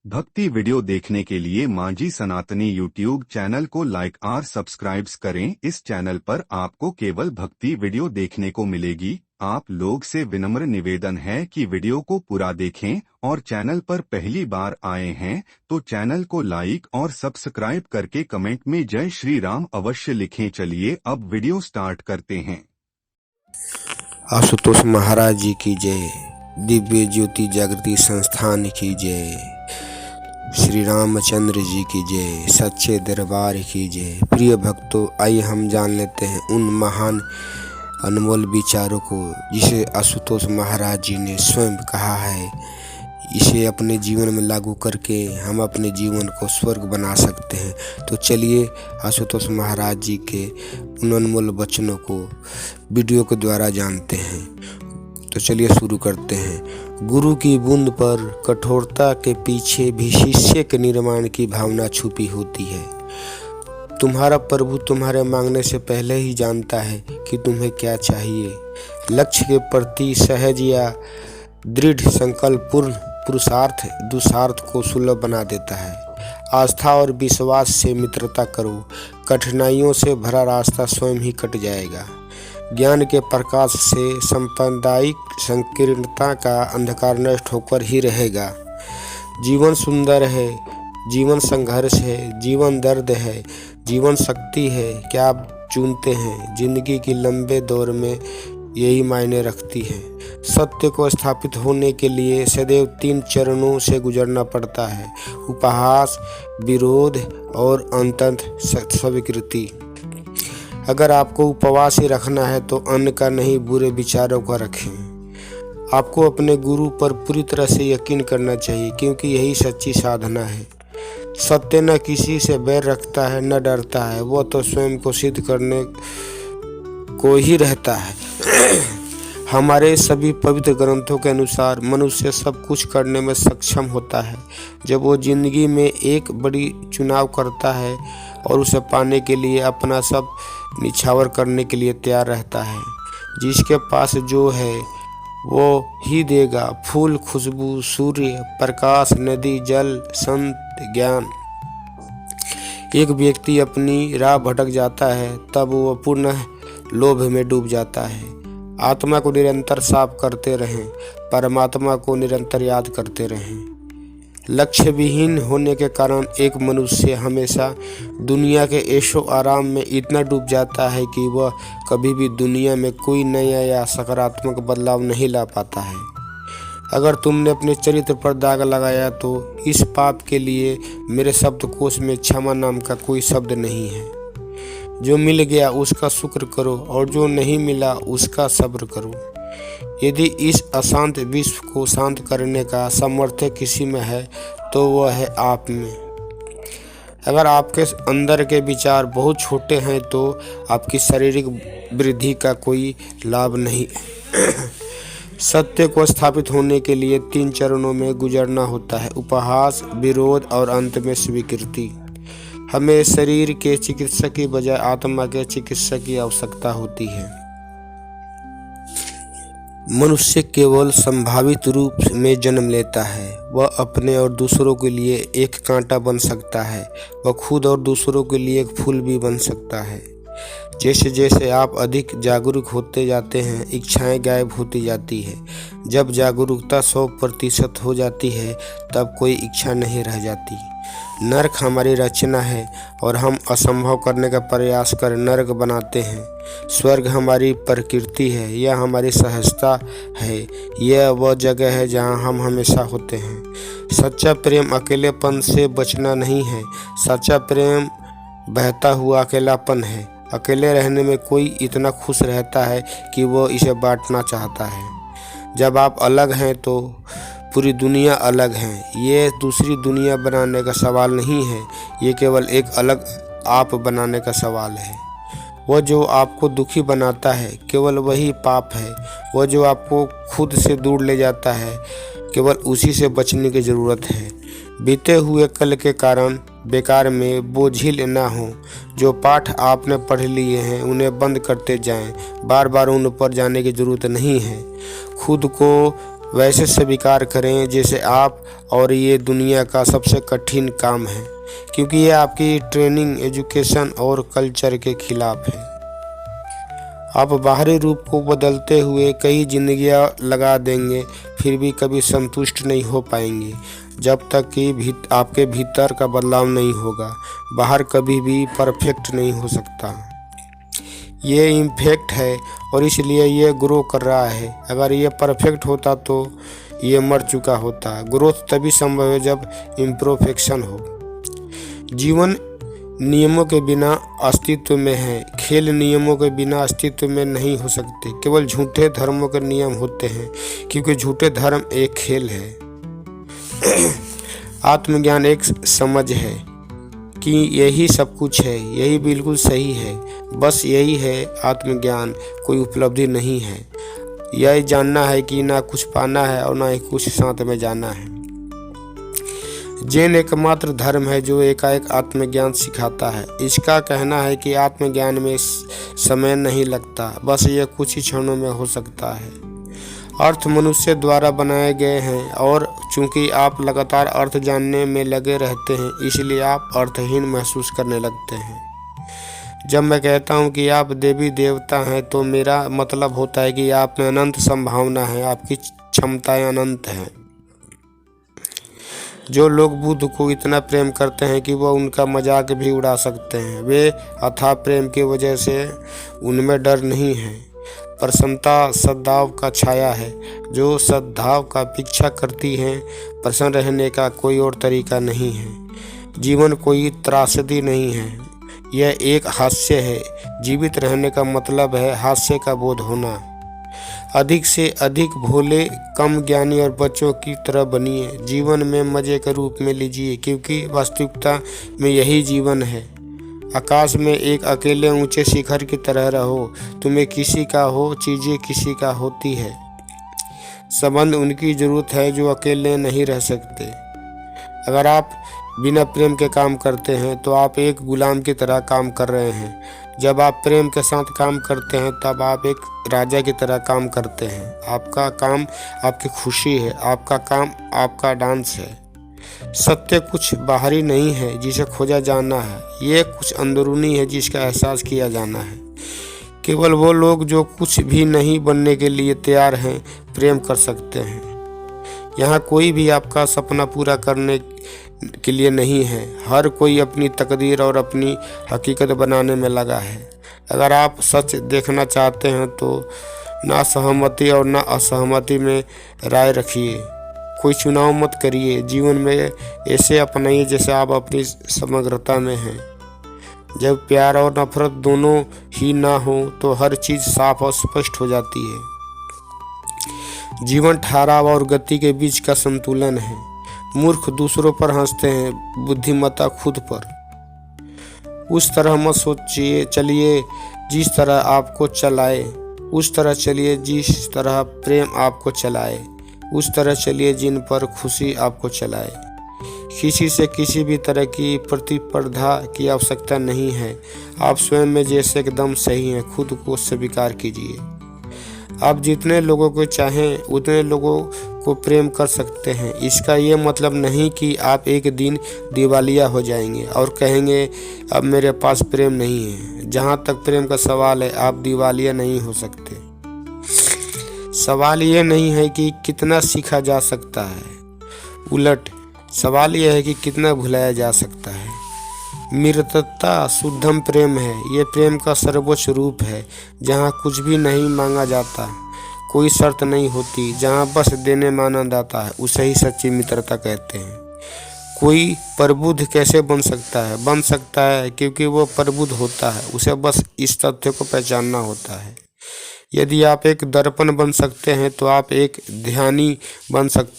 भक्ति वीडियो देखने के लिए मांझी सनातनी यूट्यूब चैनल को लाइक और सब्सक्राइब करें। इस चैनल पर आपको केवल भक्ति वीडियो देखने को मिलेगी। आप लोग से विनम्र निवेदन है कि वीडियो को पूरा देखें और चैनल पर पहली बार आए हैं तो चैनल को लाइक और सब्सक्राइब करके कमेंट में जय श्री राम अवश्य लिखें। चलिए अब वीडियो स्टार्ट करते हैं। आशुतोष महाराज जी की जय, दिव्य ज्योति जागृति संस्थान की जय, श्री रामचंद्र जी की जय, सच्चे दरबार की जय। प्रिय भक्तों, आइए हम जान लेते हैं उन महान अनमोल विचारों को जिसे आशुतोष महाराज जी ने स्वयं कहा है। इसे अपने जीवन में लागू करके हम अपने जीवन को स्वर्ग बना सकते हैं। तो चलिए आशुतोष महाराज जी के उन अनमोल वचनों को वीडियो के द्वारा जानते हैं। तो चलिए शुरू करते हैं। गुरु की बूंद पर कठोरता के पीछे भी शिष्य के निर्माण की भावना छुपी होती है। तुम्हारा प्रभु तुम्हारे मांगने से पहले ही जानता है कि तुम्हें क्या चाहिए। लक्ष्य के प्रति सहज या दृढ़ संकल्पपूर्ण पुरुषार्थ दुस्सार्थ को सुलभ बना देता है। आस्था और विश्वास से मित्रता करो, कठिनाइयों से भरा रास्ता स्वयं ही कट जाएगा। ज्ञान के प्रकाश से सांप्रदायिक संकीर्णता का अंधकार नष्ट होकर ही रहेगा। जीवन सुंदर है, जीवन संघर्ष है, जीवन दर्द है, जीवन शक्ति है। क्या आप चुनते हैं? जिंदगी की लंबे दौर में यही मायने रखती है। सत्य को स्थापित होने के लिए सदैव 3 चरणों से गुजरना पड़ता है: उपहास, विरोध और अंततः स्वीकृति। अगर आपको उपवास ही रखना है तो अन्न का नहीं, बुरे विचारों का रखें। आपको अपने गुरु पर पूरी तरह से यकीन करना चाहिए, क्योंकि यही सच्ची साधना है। सत्य न किसी से बैर रखता है न डरता है, वह तो स्वयं को सिद्ध करने को ही रहता है। हमारे सभी पवित्र ग्रंथों के अनुसार मनुष्य सब कुछ करने में सक्षम होता है जब वो जिंदगी में एक बड़ी चुनाव करता है और उसे पाने के लिए अपना सब निछावर करने के लिए तैयार रहता है। जिसके पास जो है वो ही देगा: फूल, खुशबू, सूर्य, प्रकाश, नदी, जल, संत, ज्ञान। एक व्यक्ति अपनी राह भटक जाता है तब वह पुनः लोभ में डूब जाता है। आत्मा को निरंतर साफ करते रहें, परमात्मा को निरंतर याद करते रहें। लक्ष्य विहीन होने के कारण एक मनुष्य हमेशा दुनिया के ऐशो आराम में इतना डूब जाता है कि वह कभी भी दुनिया में कोई नया या सकारात्मक बदलाव नहीं ला पाता है। अगर तुमने अपने चरित्र पर दाग लगाया तो इस पाप के लिए मेरे शब्दकोश में क्षमा नाम का कोई शब्द नहीं है। जो मिल गया उसका शुक्र करो और जो नहीं मिला उसका सब्र करो। यदि इस अशांत विश्व को शांत करने का सामर्थ्य किसी में है तो वह है आप में। अगर आपके अंदर के विचार बहुत छोटे हैं तो आपकी शारीरिक वृद्धि का कोई लाभ नहीं। सत्य को स्थापित होने के लिए 3 चरणों में गुजरना होता है: उपहास, विरोध और अंत में स्वीकृति। हमें शरीर के चिकित्सक की बजाय आत्मा के चिकित्सक की आवश्यकता होती है। मनुष्य केवल संभावित रूप में जन्म लेता है। वह अपने और दूसरों के लिए एक कांटा बन सकता है। वह खुद और दूसरों के लिए एक फूल भी बन सकता है। जैसे जैसे आप अधिक जागरूक होते जाते हैं, इच्छाएं गायब होती जाती है। जब जागरूकता 100% हो जाती है तब कोई इच्छा नहीं रह जाती। नरक हमारी रचना है और हम असंभव करने का प्रयास कर नरक बनाते हैं। स्वर्ग हमारी प्रकृति है, यह हमारी सहजता है, यह वह जगह है जहां हम हमेशा होते हैं। सच्चा प्रेम अकेलेपन से बचना नहीं है। सच्चा प्रेम बहता हुआ अकेलापन है। अकेले रहने में कोई इतना खुश रहता है कि वो इसे बांटना चाहता है। जब आप अलग हैं तो पूरी दुनिया अलग है। ये दूसरी दुनिया बनाने का सवाल नहीं है, ये केवल एक अलग आप बनाने का सवाल है। वह जो आपको दुखी बनाता है केवल वही पाप है। वह जो आपको खुद से दूर ले जाता है केवल उसी से बचने की ज़रूरत है। बीते हुए कल के कारण बेकार में बोझिल ना हो। जो पाठ आपने पढ़ लिए हैं उन्हें बंद करते जाएं। बार बार उन पर जाने की ज़रूरत नहीं है। खुद को वैसे स्वीकार करें जैसे आप और ये दुनिया का सबसे कठिन काम है, क्योंकि ये आपकी ट्रेनिंग, एजुकेशन और कल्चर के खिलाफ है। आप बाहरी रूप को बदलते हुए कई जिंदगियां लगा देंगे, फिर भी कभी संतुष्ट नहीं हो पाएंगे जब तक कि आपके भीतर का बदलाव नहीं होगा। बाहर कभी भी परफेक्ट नहीं हो सकता। ये इम्परफेक्ट है और इसलिए ये ग्रो कर रहा है। अगर ये परफेक्ट होता तो ये मर चुका होता। ग्रोथ तभी संभव है जब इम्परफेक्शन हो। जीवन नियमों के बिना अस्तित्व में है, खेल नियमों के बिना अस्तित्व में नहीं हो सकते। केवल झूठे धर्मों के नियम होते हैं, क्योंकि झूठे धर्म एक खेल है। आत्मज्ञान एक समझ है कि यही सब कुछ है, यही बिल्कुल सही है, बस यही है आत्मज्ञान। कोई उपलब्धि नहीं है। यह जानना है कि ना कुछ पाना है और ना ही कुछ साथ में जाना है। जैन एकमात्र धर्म है जो एकाएक आत्मज्ञान सिखाता है। इसका कहना है कि आत्मज्ञान में समय नहीं लगता, बस यह कुछ ही क्षणों में हो सकता है। अर्थ मनुष्य द्वारा बनाए गए हैं और चूंकि आप लगातार अर्थ जानने में लगे रहते हैं, इसलिए आप अर्थहीन महसूस करने लगते हैं। जब मैं कहता हूँ कि आप देवी देवता हैं, तो मेरा मतलब होता है कि आप में अनंत संभावना है, आपकी क्षमताएं अनंत हैं। जो लोग बुद्ध को इतना प्रेम करते हैं कि वह उनका मजाक भी उड़ा सकते हैं, वे अथाह प्रेम की वजह से उनमें डर नहीं है। प्रसन्नता सद्भाव का छाया है। जो सद्भाव का पीछा करती है, प्रसन्न रहने का कोई और तरीका नहीं है। जीवन कोई त्रासदी नहीं है, यह एक हास्य है। जीवित रहने का मतलब है हास्य का बोध होना। अधिक से अधिक भोले, कम ज्ञानी और बच्चों की तरह बनिए। जीवन में मजे के रूप में लीजिए, क्योंकि वास्तविकता में यही जीवन है। आकाश में एक अकेले ऊंचे शिखर की तरह रहो। तुम्हें किसी का हो, चीज़ें किसी का होती है। संबंध उनकी जरूरत है जो अकेले नहीं रह सकते। अगर आप बिना प्रेम के काम करते हैं तो आप एक गुलाम की तरह काम कर रहे हैं। जब आप प्रेम के साथ काम करते हैं तब आप एक राजा की तरह काम करते हैं। आपका काम आपकी खुशी है, आपका काम आपका डांस है। सत्य कुछ बाहरी नहीं है जिसे खोजा जाना है, ये कुछ अंदरूनी है जिसका एहसास किया जाना है। केवल वो लोग जो कुछ भी नहीं बनने के लिए तैयार हैं प्रेम कर सकते हैं। यहाँ कोई भी आपका सपना पूरा करने के लिए नहीं है। हर कोई अपनी तकदीर और अपनी हकीकत बनाने में लगा है। अगर आप सच देखना चाहते हैं तो ना सहमति और ना असहमति में राय रखिए। कोई चुनाव मत करिए। जीवन में ऐसे अपनाइए जैसे आप अपनी समग्रता में हैं। जब प्यार और नफरत दोनों ही ना हो तो हर चीज़ साफ और स्पष्ट हो जाती है। जीवन ठहराव और गति के बीच का संतुलन है। मूर्ख दूसरों पर हंसते हैं, बुद्धिमत्ता खुद पर। उस तरह मत सोचिए, चलिए जिस तरह आपको चलाए। उस तरह चलिए जिस तरह प्रेम आपको चलाए। उस तरह चलिए जिन पर खुशी आपको चलाए। किसी से किसी भी तरह की प्रतिस्पर्धा की आवश्यकता नहीं है। आप स्वयं में जैसे एकदम सही हैं, खुद को स्वीकार कीजिए। आप जितने लोगों को चाहें उतने लोगों को प्रेम कर सकते हैं। इसका ये मतलब नहीं कि आप एक दिन दिवालिया हो जाएंगे और कहेंगे अब मेरे पास प्रेम नहीं है। जहाँ तक प्रेम का सवाल है, आप दिवालिया नहीं हो सकते। सवाल ये नहीं है कि कितना सीखा जा सकता है, उलट सवाल यह है कि कितना भुलाया जा सकता है। मित्रता शुद्धम प्रेम है। ये प्रेम का सर्वोच्च रूप है, जहाँ कुछ भी नहीं मांगा जाता, कोई शर्त नहीं होती, जहाँ बस देने में आनंद आता है, उसे ही सच्ची मित्रता कहते हैं। कोई प्रबुद्ध कैसे बन सकता है? बन सकता है क्योंकि वो प्रबुद्ध होता है। उसे बस इस तथ्य को पहचानना होता है। यदि आप एक दर्पण बन सकते हैं तो आप एक ध्यानी बन सकते हैं।